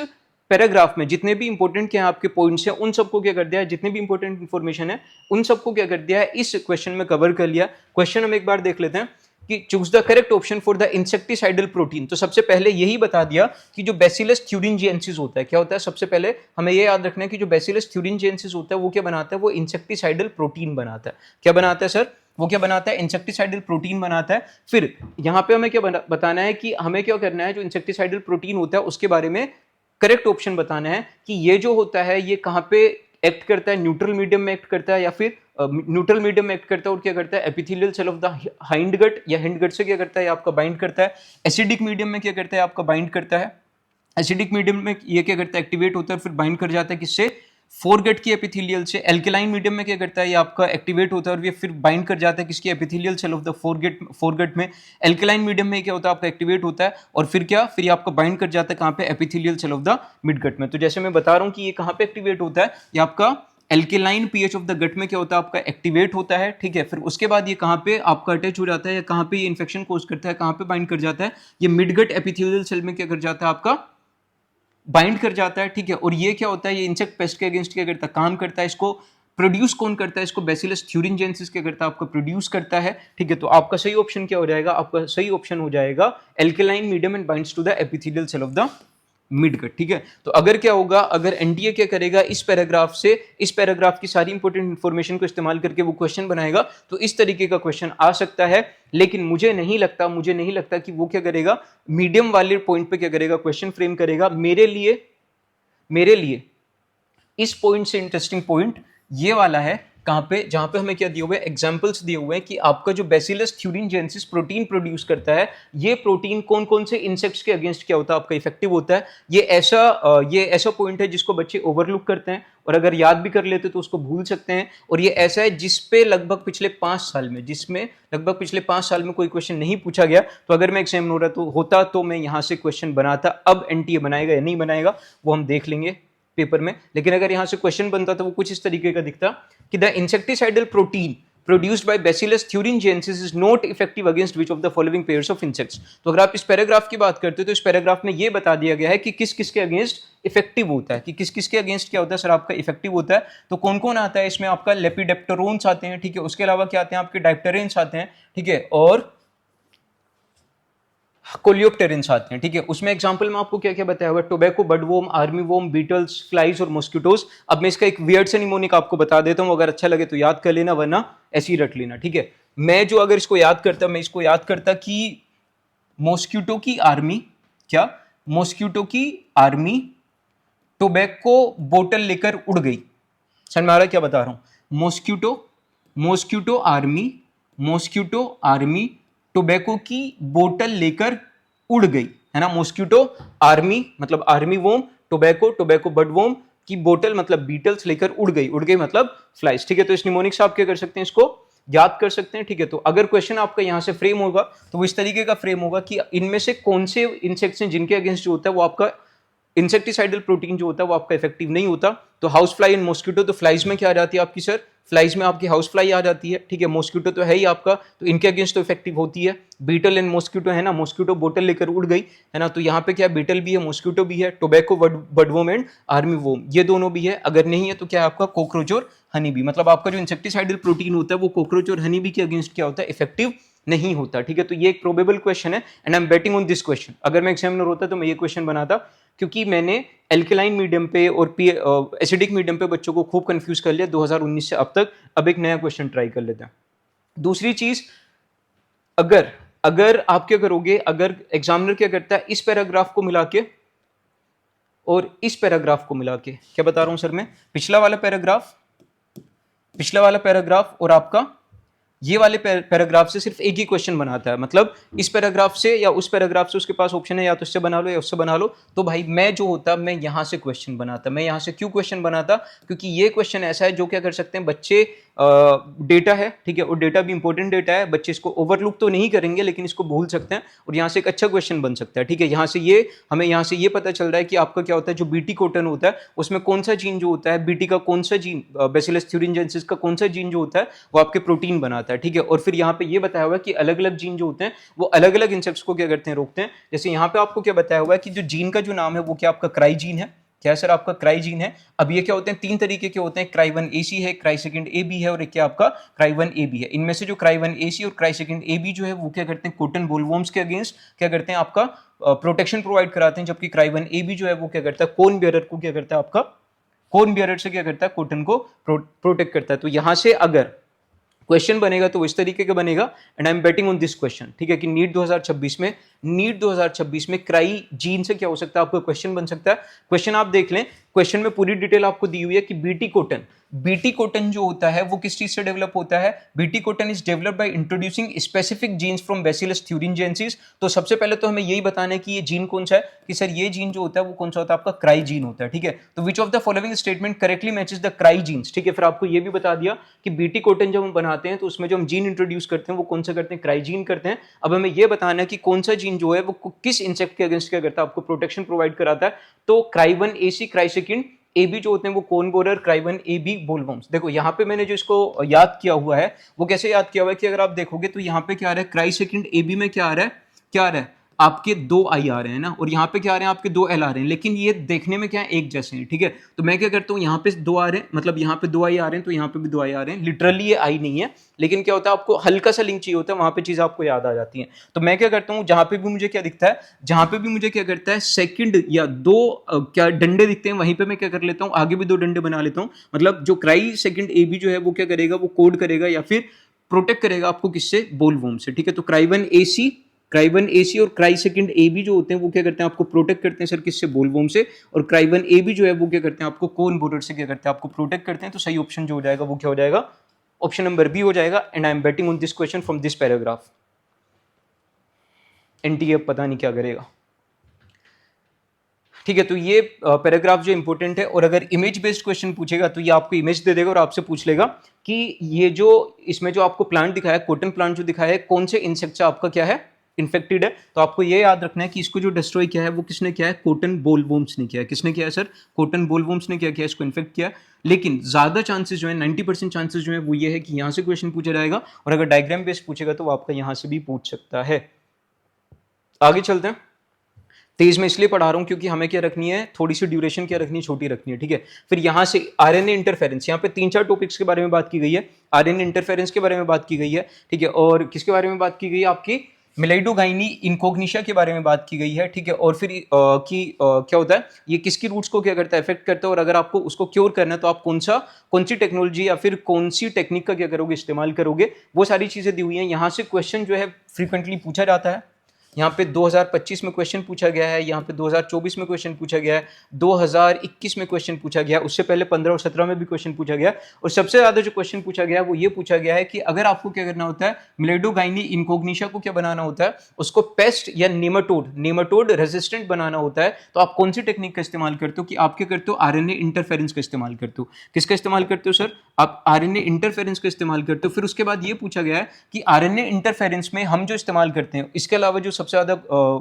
पैराग्राफ में जितने भी इंपॉर्टेंट क्या आपके पॉइंट्स हैं उन सबको क्या कर दिया है, जितने भी इंपॉर्टेंट इंफॉर्मेशन है उन सबको क्या कर दिया है, इस क्वेश्चन में कवर कर लिया। क्वेश्चन हम एक बार देख लेते हैं कि choose the correct option for the insecticidal protein. तो सबसे पहले यही बता दिया कि जो बैसिलस थ्यूरिंजिएंसिस होता है, क्या होता है, सबसे पहले हमें ये याद रखना है कि जो बैसिलस थ्यूरिंजिएंसिस होता है वो क्या बनाता है, वो इंसेक्टिसाइडल प्रोटीन बनाता है। क्या बनाता है सर, वो क्या बनाता है, इंसेक्टिसाइडल प्रोटीन बनाता है। फिर यहाँ पे हमें क्या बताना है कि हमें क्या करना है, जो इंसेक्टिसाइडल प्रोटीन होता है उसके बारे में करेक्ट ऑप्शन बताना है कि ये जो होता है ये कहाँ पे एक्ट करता है, न्यूट्रल मीडियम में एक्ट करता है या फिर न्यूट्रल मीडियम में एक्ट करता है और क्या करता है, epithelial cell of the hind gut या हिंड गट से क्या करता है, आपका बाइंड करता है। एसिडिक मीडियम में क्या करता है, आपका बाइंड करता है। एसिडिक मीडियम में ये क्या करता है, एक्टिवेट होता है, फिर बाइंड कर जाता है किससे, फोरगट की एपिथेलियल से। एल्केलाइन मीडियम में क्या करता है, ये आपका एक्टिवेट होता है और ये फिर बाइंड कर जाता है किसकी, epithelial cell of the foregut में। एल्केलाइन मीडियम में क्या होता है, आपका एक्टिवेट होता है और फिर क्या, फिर ये आपका बाइंड कर जाता है कहां पे, epithelial cell of the midgut में। तो जैसे मैं बता रहा हूं कि ये कहां पे एक्टिवेट होता है, ये आपका alkaline pH of the gut में क्या होता है, आपका एक्टिवेट होता है। ठीक है, फिर उसके बाद ये कहां पे आपका अटैच हो जाता है या कहां पे ये इन्फेक्शन कोज करता है, कहां पे बाइंड कर जाता है, ये मिडगट एपिथेलियल सेल में क्या कर जाता है, आपका बाइंड कर जाता है। ठीक है, और ये क्या होता है, ये इंसेक्ट पेस्ट के अगेंस्ट क्या करता है, काम करता है। इसको प्रोड्यूस कौन करता है, इसको बैसिलस थ्यूरिंजिएंसिस क्या करता है, आपको प्रोड्यूस करता है। ठीक है, तो आपका सही ऑप्शन क्या हो जाएगा, आपका सही ऑप्शन हो जाएगा alkaline medium and binds to the epithelial cell of the midgut. ठीक है, तो अगर क्या होगा, अगर एनटीए क्या करेगा, इस पैराग्राफ से, इस पैराग्राफ की सारी इंपॉर्टेंट इंफॉर्मेशन को इस्तेमाल करके वो क्वेश्चन बनाएगा तो इस तरीके का क्वेश्चन आ सकता है। लेकिन मुझे नहीं लगता कि वो क्या करेगा, मीडियम वाले पॉइंट पे क्या करेगा, क्वेश्चन फ्रेम करेगा। मेरे लिए इस पॉइंट से इंटरेस्टिंग पॉइंट ये वाला है, कहां पे, जहां पे हमें क्या दिए हुए एग्जांपल्स दिए हुए हैं कि आपका जो बैसिलस थ्यूरिंजिएंसिस प्रोटीन प्रोड्यूस करता है, ये प्रोटीन कौन कौन से इंसेक्ट्स के अगेंस्ट क्या होता है, आपका इफेक्टिव होता है। ये ऐसा पॉइंट है जिसको बच्चे ओवरलुक करते हैं और अगर याद भी कर लेते तो उसको भूल सकते हैं। और ये ऐसा है जिसपे लगभग पिछले 5 साल में कोई क्वेश्चन नहीं पूछा गया। तो अगर मैं एग्जाम होता तो मैं यहां से क्वेश्चन बनाता। अब एनटीए बनाएगा या नहीं बनाएगा वो हम देख लेंगे पेपर में। लेकिन अगर यहां से क्वेश्चन बनता तो वो कुछ इस तरीके का दिखता कि the insecticidal protein produced by Bacillus thuringiensis is not effective against which of the following pairs of insects। तो अगर आप इस पैराग्राफ की बात करते हो तो इस पैराग्राफ में ये बता दिया गया है कि किस किस के अगेंस्ट इफेक्टिव होता है, कि किस किस के अगेंस्ट क्या होता है सर, आपका इफेक्टिव होता है। तो कौन कौन आता है इसमें, आपका लेपिडेप्टेरोन्स आते हैं। ठीक है, उसके अलावा क्या आते हैं, आपके डायप्टेरेंस आते हैं। ठीक है, और कोलियोप्टेरेंस आते हैं। ठीक है, उसमें एग्जांपल में आपको क्या क्या बताया हुआ है, टोबैको, बडवोम, आर्मी वोम, बीटल्स, फ्लाइज और मॉस्किटोज। अब मैं इसका एक वियर्ड से निमोनिक आपको बता देता हूं, अगर अच्छा लगे तो याद कर लेना वरना ऐसे ही रट लेना। ठीक है, मैं इसको याद करता कि मॉस्किटो की आर्मी, क्या मॉस्किटो की आर्मी टोबैको बोतल लेकर उड़ गई। समझ में आ रहा है क्या बता रहा हूं, मॉस्किटो आर्मी टोबैको की बोतल लेकर उड़ गई, है ना। मॉस्किटो आर्मी मतलब आर्मी वोम, टोबैको बर्ड वोम की बोतल मतलब बीटल्स लेकर उड़ गई मतलब फ्लाइज। ठीक है, तो इस निमोनिक से आप क्या कर सकते हैं, इसको याद कर सकते हैं। ठीक है, तो अगर क्वेश्चन आपका यहां से फ्रेम होगा तो वो इस तरीके का फ्रेम होगा कि इनमें से कौन से इंसेक्ट्स हैं जिनके अगेंस्ट जो होता है वो आपका इंसेक्टिसाइडल प्रोटीन जो होता है वो आपका इफेक्टिव नहीं होता। तो हाउस फ्लाई एंड मॉस्किटो, तो फ्लाइज में क्या आ जाती है आपकी सर, फ्लाइज में आपकी हाउस फ्लाई आ जाती है। ठीक है, मॉस्किटो तो है ही आपका, तो इनके अगेंस्ट तो इफेक्टिव होती है। बीटल एंड मॉस्किटो है ना, मॉस्किटो बोतल लेकर उड़ गई, है ना, तो यहाँ पे क्या बीटल भी है, मॉस्किटो भी है, टोबैको बर्डवोम एंड आर्मी वोम ये दोनों भी है। अगर नहीं है तो क्या है आपका कॉकरोच और हनी बी, मतलब आपका जो इंसेक्टिसाइडल प्रोटीन होता है वो कॉकरोच और हनी बी के अगेंस्ट क्या होता है, इफेक्टिव नहीं होता, ठीक है। तो ये एक प्रोबेबल क्वेश्चन है and I am betting on this question. अगर मैं एग्जामिनर होता तो मैं ये क्वेश्चन बनाता, क्योंकि मैंने एल्कलाइन मीडियम पे और एसिडिक मीडियम पे बच्चों को खूब कंफ्यूज कर लिया 2019 से अब तक। अब एक नया क्वेश्चन ट्राई कर लेते हैं। दूसरी चीज, अगर अगर आप क्या करोगे, अगर एग्जामिनर क्या करता है, इस पैराग्राफ को मिला के और इस पैराग्राफ को मिला के, क्या बता रहा हूं सर मैं, पिछला वाला पैराग्राफ और आपका ये वाले पैराग्राफ से सिर्फ एक ही क्वेश्चन बनाता है। मतलब इस पैराग्राफ से या उस पैराग्राफ से उसके पास ऑप्शन है या तो इससे बना लो या उससे बना लो। तो भाई मैं जो होता, मैं यहां से क्वेश्चन बनाता। मैं यहां से क्यों क्वेश्चन बनाता, क्योंकि ये क्वेश्चन ऐसा है जो क्या कर सकते हैं बच्चे, डेटा है, ठीक है, और डेटा भी इंपॉर्टेंट डेटा है, बच्चे इसको ओवरलुक तो नहीं करेंगे लेकिन इसको भूल सकते हैं और यहाँ से एक अच्छा क्वेश्चन बन सकता है, ठीक है। यहाँ से ये हमें यहाँ से ये पता चल रहा है कि आपका क्या होता है, जो बीटी कोटन होता है उसमें कौन सा जीन जो होता है, बीटी का कौन सा जीन, बैसिलस थ्यूरिनजेंसिस का कौन सा जीन जो होता है वो आपके प्रोटीन बनाता है, ठीक है। और फिर यहाँ पे ये बताया हुआ है कि अलग अलग जीन जो होते हैं वो अलग अलग इंसेक्ट्स को क्या करते हैं, रोकते हैं। जैसे यहाँ पे आपको क्या बताया हुआ है कि जो जीन का जो नाम है वो क्या आपका क्राई जीन है, क्या सर आपका क्राई जीन है। अब ये क्या होते हैं, तीन तरीके के होते हैं, क्राई 1AC है, क्राई सेकंड AB है और एक क्या आपका क्राई 1AB है। इनमें से जो क्राई 1AC और क्राई सेकंड AB जो है वो क्या करते हैं, कोटन बोलवॉर्म्स के अगेंस्ट क्या करते हैं, आपका प्रोटेक्शन प्रोवाइड कराते हैं। जबकि क्राई 1AB जो है वो क्या करता है, कोन बियरर को क्या करता है, आपका कोन बियरर से क्या करता है, कोटन को प्रोटेक्ट करता है। तो यहां से अगर क्वेश्चन बनेगा तो इस तरीके का बनेगा and I am betting on this question, ठीक है, कि नीट 2026 में क्राई जीन से क्या हो सकता है, आपका क्वेश्चन बन सकता है। क्वेश्चन आप देख लें, क्वेश्चन में पूरी डिटेल आपको दी हुई है कि बीटी कोटन जो होता है वो किस चीज से डेवलप होता है। BT cotton is developed by introducing specific genes from bacillus thuringiensis. तो सबसे पहले तो हमें यही बताना है कि ये जीन कौन सा है, कि सर ये जीन जो होता है वो कौन सा होता है, आपका क्राई जीन होता है, ठीक है। तो which of the following statement correctly matches the cry genes, ठीक है। फिर आपको ये भी बता दिया कि बीटी कोटन जब हम बनाते हैं तो उसमें जो हम जीन इंट्रोड्यूस करते हैं वो कौन सा करते हैं, क्राई जीन करते हैं। अब हमें ये बताना है कि कौन सा जीन जो है वो किस इंसेक्ट के अगेंस्ट क्या करता है, आपको प्रोटेक्शन प्रोवाइड कराता है। तो cry 1AC, cry second AB जो होते हैं वो कोन बोरर, क्राई 1AB बोलवॉर्म्स। देखो यहाँ पे मैंने जो इसको याद किया हुआ है वो कैसे याद किया हुआ है कि अगर आप देखोगे तो यहाँ पे क्या आ रहा है, क्राई सेकंड AB में क्या आ रहा है, क्या आ रहा है, आपके 2 I आ रहे हैं ना, और यहाँ पे क्या आ रहे हैं, आपके 2 L आ रहे हैं, लेकिन ये देखने में क्या है, एक जैसे हैं, ठीक है। तो मैं क्या करता हूँ, यहाँ पे 2 आ रहे हैं, मतलब यहाँ पे 2 I आ रहे हैं तो यहाँ पे भी 2 I आ रहे हैं। लिटरली ये I नहीं है, लेकिन क्या होता है, आपको हल्का सा लिंक चाहिए होता है, वहां पे चीज आपको याद आ जाती है। तो मैं क्या करता हूँ, जहां पे भी मुझे क्या दिखता है, जहां पे भी मुझे क्या करता है, सेकंड या 2 क्या डंडे दिखते हैं, वहीं पे मैं क्या कर लेता हूँ, आगे भी 2 डंडे बना लेता हूँ। मतलब जो क्राई सेकंड AB जो है वो क्या करेगा, वो कोड करेगा या फिर प्रोटेक्ट करेगा आपको किससे, बोलवॉर्म से, ठीक है। तो क्राई 1AC और क्राई सेकंड AB जो होते हैं वो क्या करते हैं, आपको प्रोटेक्ट करते हैं सर किससे, बोलवॉर्म से। और क्राई 1AB जो है वो क्या करते हैं, आपको कोन बोरर से क्या करते हैं, आपको प्रोटेक्ट करते हैं। तो सही ऑप्शन जो हो जाएगा वो क्या हो जाएगा, ऑप्शन नंबर बी हो जाएगा। And I am betting on this question from this paragraph. NTA पता नहीं क्या करेगा, ठीक है। तो ये पैराग्राफ जो इंपॉर्टेंट है, और अगर इमेज बेस्ड क्वेश्चन पूछेगा तो ये आपको इमेज दे देगा और आपसे पूछ लेगा कि ये जो इसमें जो आपको प्लांट दिखाया है, कॉटन प्लांट जो दिखाया है, कौन से इंसेक्ट से आपका क्या है, इन्फेक्टेड है। तो आपको ये याद रखना है कि इसको जो डिस्ट्रॉय किया है वो किसने किया है, कॉटन बोलवॉर्म्स ने किया है। किसने किया है सर, कॉटन बोलवॉर्म्स ने क्या किया, इसको इन्फेक्ट किया। लेकिन ज्यादा चांसेस जो है, 90% चांसेस जो है वो ये है कि यहां से क्वेश्चन पूछा जाएगा, और अगर डायग्राम बेस्ड पूछेगा तो वो आपका यहां से भी पूछ सकता है। आगे चलते हैं। तेज में इसलिए पढ़ा रहा हूं क्योंकि हमें क्या रखनी है, थोड़ी सी ड्यूरेशन क्या रखनी है, छोटी रखनी है, ठीक है। फिर यहां से आरएनए इंटरफेरेंस, यहां पे 3-4 टॉपिक्स के बारे में बात की गई है। आरएनए इंटरफेरेंस के बारे में बात की गई है, ठीक है। और किसके बारे में बात की गई है, आपकी मिलाइडोगाइनी इनकोग्निशा के बारे में बात की गई है, ठीक है। और फिर क्या होता है, ये किसकी रूट्स को क्या करता है, इफेक्ट करता है, और अगर आपको उसको क्योर करना है तो आप कौन सी टेक्नोलॉजी या फिर कौन सी टेक्निक का क्या करोगे, इस्तेमाल करोगे, वो सारी चीजें दी हुई हैं। यहाँ से क्वेश्चन जो है फ्रीक्वेंटली पूछा जाता है। यहाँ पे 2025 में क्वेश्चन पूछा गया है, यहाँ पे 2024 में क्वेश्चन पूछा गया है, 2021 में क्वेश्चन पूछा गया, उससे पहले 15 और 17 में भी क्वेश्चन पूछा गया। और सबसे ज्यादा जो क्वेश्चन पूछा गया है वो ये पूछा गया है कि अगर आपको क्या करना होता है, मिलेडोगाइनी इनकोग्निशा को क्या बनाना होता है, उसको पेस्ट या नेमाटोड रेजिस्टेंट बनाना होता है, तो आप कौन सी टेक्निक का इस्तेमाल करते हो, कि आप क्या करते हो, आरएनए इंटरफेरेंस का इस्तेमाल करते हो। किसका इस्तेमाल करते हो सर, आप आरएनए इंटरफेरेंस का इस्तेमाल करते हो। फिर उसके बाद ये पूछा गया है कि आरएनए इंटरफेरेंस में हम जो इस्तेमाल करते हैं, इसके अलावा जो सबसे ज्यादा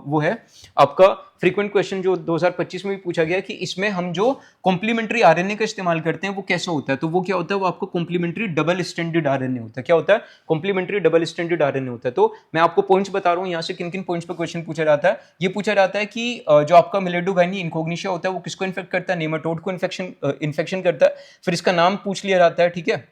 वो है आपका फ्रीक्वेंट क्वेश्चन जो 2025 में भी पूछा गया कि इसमें हम जो कॉम्प्लीमेंट्री आरएनए का इस्तेमाल करते हैं वो कैसा होता है। तो वो क्या होता है, वो आपको कॉम्प्लीमेंट्री डबल स्टैंडर्ड आरएनए होता है। क्या होता है, कॉम्प्लीमेंट्री डबल स्टैंडर्ड आरएनए होता है। तो मैं आपको पॉइंट्स बता रहा हूं यहां से किन किन पॉइंट्स पर क्वेश्चन पूछा जाता है। ये पूछा जाता है कि जो आपका मिलेडोगाइनी इनकोग्निशा होता है वो किसको इन्फेक्ट करता है, नेमाटोड को इन्फेक्शन करता है। फिर इसका नाम पूछ लिया जाता है, ठीक है।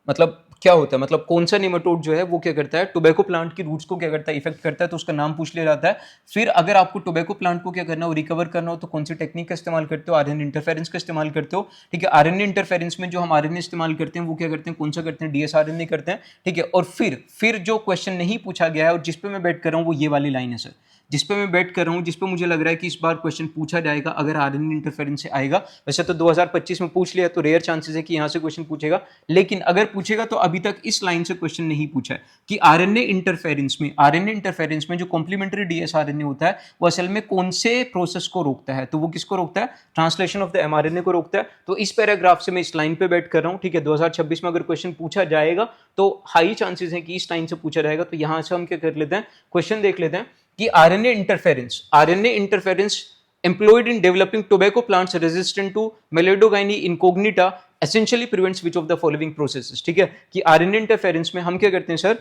मतलब क्या होता है, मतलब कौन सा निमेटोड जो है वो क्या करता है, टोबैको प्लांट की रूट्स को क्या करता है, इफेक्ट करता है, तो उसका नाम पूछ लिया जाता है। फिर अगर आपको टोबैको प्लांट को क्या करना हो, रिकवर करना हो, तो कौन सी टेक्निक का इस्तेमाल करते हो, आरएनए इंटरफेरेंस का इस्तेमाल करते हो। ठीक है, आरएनए इंटरफेरेंस में जो हम आरएनए इस्तेमाल करते हैं वो क्या करते हैं, कौन सा करते हैं, डीएसआरएनए करते हैं। ठीक है, और फिर जो क्वेश्चन नहीं पूछा गया है और जिस पे मैं बैठ कर रहा हूँ वो ये वाली लाइन है सर, जिस पे मैं बैठ कर रहा हूँ, जिस पे मुझे लग रहा है कि इस बार क्वेश्चन पूछा जाएगा अगर आरएनए इंटरफेरेंस से आएगा। वैसे तो 2025 में पूछ लिया तो रेयर चांसेस है कि यहां से क्वेश्चन पूछेगा, लेकिन अगर पूछेगा तो अभी तक इस लाइन से क्वेश्चन नहीं पूछा है कि आरएनए इंटरफेरेंस में जो कॉम्प्लीमेंट्री डीएसआरएनए होता है वो असल में कौन से प्रोसेस को रोकता है, तो वो किसको रोकता है, ट्रांसलेशन ऑफ द एमआरएनए को रोकता है। तो इस पैराग्राफ से मैं इस लाइन पे बैठ कर रहा हूं। ठीक है, 2026 में अगर क्वेश्चन पूछा जाएगा तो हाई चांसेस है कि इस लाइन से पूछा जाएगा। तो यहां से हम क्या कर लेते हैं, क्वेश्चन देख लेते हैं कि RNA interference employed in developing tobacco plants resistant to Melodogyne incognita essentially prevents which of the following processes। ठीक है, कि आरएनए इंटरफेरेंस में हम क्या करते हैं सर,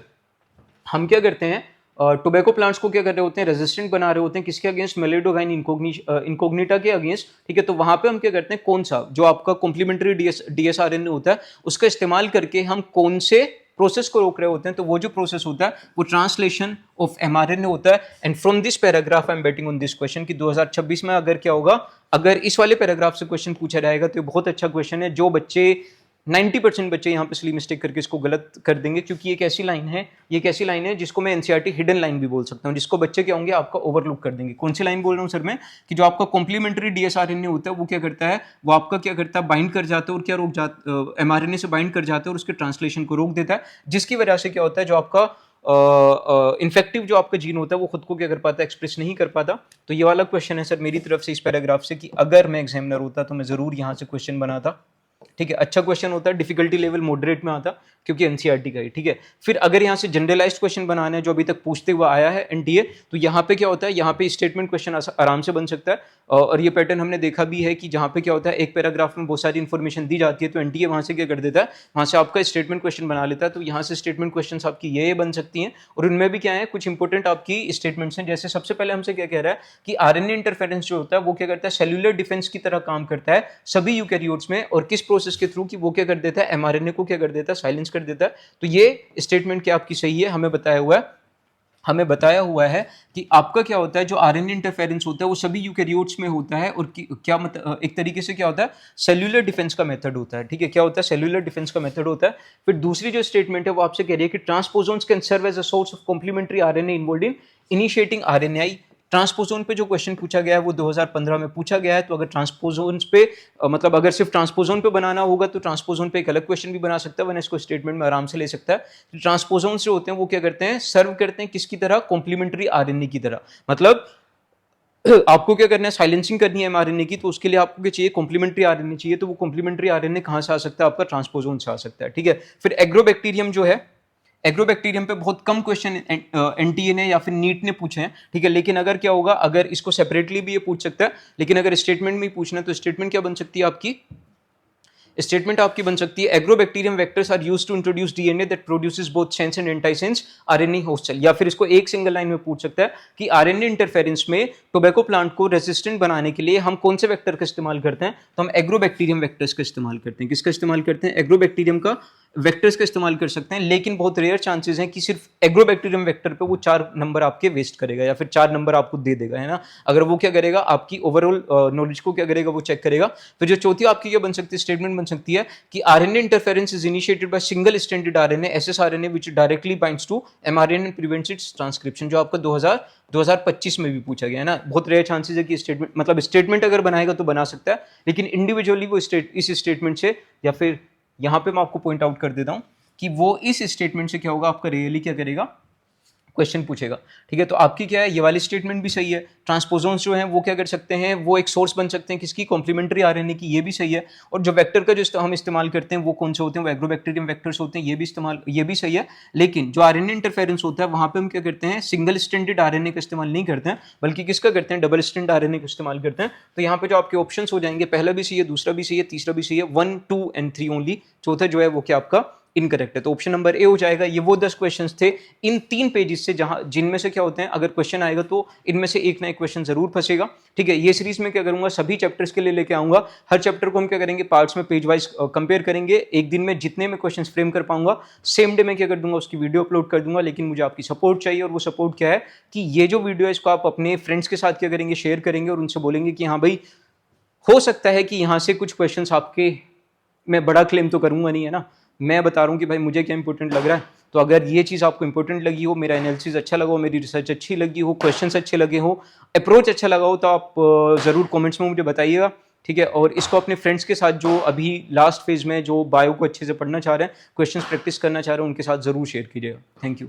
हम क्या करते हैं, टोबैको प्लांट्स को क्या कर रहे होते हैं, रेजिस्टेंट बना रहे होते हैं, किसके अगेंस्ट, मेलेडोगाइन इनकोग्निटा के अगेंस्ट। ठीक है, तो वहां पे हम क्या करते हैं, कौन सा जो आपका कॉम्प्लीमेंट्री डीएसआरएनए होता है उसका इस्तेमाल करके हम कौन से प्रोसेस को रोक रहे होते हैं, तो वो जो प्रोसेस होता है वो ट्रांसलेशन ऑफ एमआरएनए होता है। And from this paragraph I am betting on this question कि 2026 में अगर क्या होगा, अगर इस वाले पैराग्राफ से क्वेश्चन पूछा जाएगा तो ये बहुत अच्छा क्वेश्चन है। जो बच्चे 90% बच्चे यहाँ पे स्ली मिस्टेक करके इसको गलत कर देंगे, क्योंकि ये एक ऐसी लाइन है, ये एक ऐसी लाइन है जिसको मैं एनसीईआरटी हिडन लाइन भी बोल सकता हूँ, जिसको बच्चे क्या होंगे, आपका ओवरलुक कर देंगे। कौन सी लाइन बोल रहा हूँ सर मैं, कि जो आपका कॉम्प्लीमेंट्री डीएसआरएनए होता है वो क्या करता है, वो आपका क्या करता है, बाइंड कर जाता है और क्या रोक जाता, एमआरएनए से बाइंड कर जाता है और उसके ट्रांसलेशन को रोक देता है, जिसकी वजह से क्या होता है, जो आपका इन्फेक्टिव जो आपका जीन होता है वो खुद को क्या कर पाता है, एक्सप्रेस नहीं कर पाता। तो ये वाला क्वेश्चन है सर मेरी तरफ से इस पैराग्राफ से, कि अगर मैं एग्जामिनर होता तो मैं जरूर यहाँ से क्वेश्चन बनाता। ठीक है, अच्छा क्वेश्चन होता है, डिफिकल्टी लेवल मॉडरेट में आता क्योंकि एनसीईआरटी का है। ठीक है, फिर अगर यहाँ से जनरलाइज्ड क्वेश्चन बनाना है जो अभी तक पूछते हुआ आया है एनटीए, तो यहाँ पे क्या होता है, यहाँ पे स्टेटमेंट क्वेश्चन आराम से बन सकता है। और ये पैटर्न हमने देखा भी है कि जहाँ पे क्या होता है, एक पैराग्राफ में बहुत सारी इंफॉर्मेशन दी जाती है तो एनटीए वहाँ से क्या कर देता है, वहाँ से आपका स्टेटमेंट क्वेश्चन बना लेता है। तो यहाँ से स्टेटमेंट क्वेश्चन आपकी ये बन सकती हैं, और उनमें भी क्या है, कुछ इंपॉर्टेंट आपकी स्टेटमेंट्स हैं। जैसे सबसे पहले हमसे क्या कह रहा है कि आरएनए इंटरफेरेंस जो होता है वो क्या करता है, सेल्यूलर डिफेंस की तरह काम करता है सभी यूकैरियोट्स में, और किस प्रोसेस के थ्रू, कि वो क्या कर देता है, एमआरएनए को क्या कर देता है, साइलेंस कर देता है। तो ये स्टेटमेंट क्या आपकी सही है, हमें बताया हुआ है कि आपका क्या होता है, जो आरएनए इंटरफेरेंस होता है वो सभी यूकैरियोट्स में होता है, और क्या मतलब एक तरीके से क्या होता है, सेल्यूलर डिफेंस का मेथड होता है। ठीक है, क्या होता है, सेल्यूलर डिफेंस का मेथड होता है। फिर दूसरी जो स्टेटमेंट है वो आपसे कह रही है कि transposons can serve as a source of complementary RNA involved in initiating RNAi. Transposon पे जो क्वेश्चन पूछा गया है वो 2015 में पूछा गया है। तो अगर ट्रांसपोजोन्स पे मतलब अगर सिर्फ ट्रांसपोजोन पे बनाना होगा तो ट्रांसपोजोन पे एक अलग क्वेश्चन भी बना सकता है, वरना इसको स्टेटमेंट में आराम से ले सकता है। ट्रांसपोजोन्स जो होते हैं वो क्या करते हैं, सर्व करते हैं किसकी तरह, कॉम्प्लीमेंट्री आरएनए की तरह। मतलब आपको क्या करना है, साइलेंसिंग करनी है एमआरएनए की, तो उसके लिए आपको क्या चाहिए, कॉम्प्लीमेंट्री आरएनए चाहिए। तो वो कॉम्प्लीमेंट्री आरएनए कहां से आ सकता है, आपका ट्रांसपोजोन से आ सकता है। ठीक है, फिर एग्रोबैक्टीरियम जो है, एग्रोबैक्टीरियम पे बहुत कम क्वेश्चन एनटीए ने या फिर नीट ने पूछे हैं। ठीक है, लेकिन अगर क्या होगा, अगर इसको सेपरेटली भी ये पूछ सकता है, लेकिन अगर स्टेटमेंट में ही पूछना है तो स्टेटमेंट क्या बन सकती है आपकी, स्टेटमेंट आपकी बन सकती है, agrobacterium vectors are used to introduce DNA that produces both sense and antisense RNA host cell. या फिर इसको एक सिंगल लाइन में पूछ सकता है कि आरएनए इंटरफेरेंस में टोबैको प्लांट को रेजिस्टेंट बनाने के लिए हम कौन से वेक्टर का इस्तेमाल करते हैं, तो हम एग्रोबैक्टीरियम वेक्टर्स का इस्तेमाल करते हैं। किसका इस्तेमाल करते हैं, एग्रोबैक्टीरियम का वेक्टर्स का इस्तेमाल कर सकते हैं। लेकिन बहुत रेयर चांसेस हैं कि सिर्फ एग्रोबैक्टीरियम वेक्टर पे वो 4 नंबर आपके वेस्ट करेगा या फिर 4 नंबर आपको दे देगा, है ना। अगर वो क्या करेगा, आपकी ओवरऑल नॉलेज को क्या करेगा, वो चेक करेगा। फिर जो चौथी आपकी क्या बन सकती है, स्टेटमेंट बन सकती है कि RNA interference is initiated by single stranded RNA ssRNA which directly binds to mRNA and prevents its transcription, जो आपका 2025 में भी पूछा गया है ना। बहुत रेयर चांसेस है कि स्टेटमेंट, मतलब स्टेटमेंट अगर बनाएगा तो बना सकता है, लेकिन इंडिविजुअली वो इस स्टेटमेंट से, या फिर यहां पे मैं आपको पॉइंट आउट कर देता हूं कि वो इस स्टेटमेंट से क्या होगा, आपका रियली क्या करेगा, क्वेश्चन पूछेगा। ठीक है, तो आपकी क्या है, ये वाली स्टेटमेंट भी सही है। ट्रांसपोजोन्स जो हैं वो क्या कर सकते हैं, वो एक सोर्स बन सकते हैं किसकी, कॉम्प्लीमेंट्री आरएनए की, ये भी सही है। और जो वेक्टर का जो हम इस्तेमाल करते हैं वो कौन से होते हैं, वो एग्रोबैक्टीरियम वेक्टर्स होते हैं, ये भी सही है। लेकिन जो आरएनए इंटरफेरेंस होता है वहां पे हम क्या करते हैं, सिंगल स्ट्रैंडेड आरएनए का इस्तेमाल नहीं करते हैं, बल्कि किसका करते हैं, डबल स्ट्रैंड आरएनए का इस्तेमाल करते हैं। तो यहाँ पे जो आपके ऑप्शन हो जाएंगे, पहला भी सही है, दूसरा भी सही है, तीसरा भी सही है, 1, 2 एंड 3 ओनली। चौथा जो है वो क्या आपका इनकरेक्ट है। तो ऑप्शन नंबर ए हो जाएगा। ये वो 10 क्वेश्चंस थे इन 3 पेजेस से जहां जिनमें से क्या होते हैं, अगर क्वेश्चन आएगा तो इनमें से एक ना एक क्वेश्चन जरूर फंसेगा। ठीक है, ये सीरीज में क्या करूंगा, सभी चैप्टर्स के लिए लेके आऊंगा। हर चैप्टर को हम क्या करेंगे, पार्ट्स में पेज वाइज कंपेयर करेंगे। एक दिन में जितने में क्वेश्चन फ्रेम कर पाऊंगा, सेम डे में क्या कर दूंगा, उसकी वीडियो अपलोड कर दूंगा। लेकिन मुझे आपकी सपोर्ट चाहिए, और वो सपोर्ट क्या है कि ये जो वीडियो है इसको आप अपने फ्रेंड्स के साथ क्या करेंगे, शेयर करेंगे और उनसे बोलेंगे कि हाँ भाई, हो सकता है कि यहाँ से कुछ क्वेश्चंस आपके, मैं बड़ा क्लेम तो करूंगा नहीं है ना, मैं बता रहा हूँ कि भाई मुझे क्या इंपॉर्टेंट लग रहा है। तो अगर ये चीज़ आपको इंपॉर्टेंट लगी हो, मेरा एनालिसिस अच्छा लगा हो, मेरी रिसर्च अच्छी लगी हो, क्वेश्चंस अच्छे लगे हो, अप्रोच अच्छा लगा हो, तो आप ज़रूर कमेंट्स में मुझे बताइएगा। ठीक है, और इसको अपने फ्रेंड्स के साथ जो अभी लास्ट फेज में जो बायो को अच्छे से पढ़ना चाह रहे हैं, क्वेश्चंस प्रैक्टिस करना चाह रहे हैं, उनके साथ ज़रूर शेयर कीजिएगा। Thank you.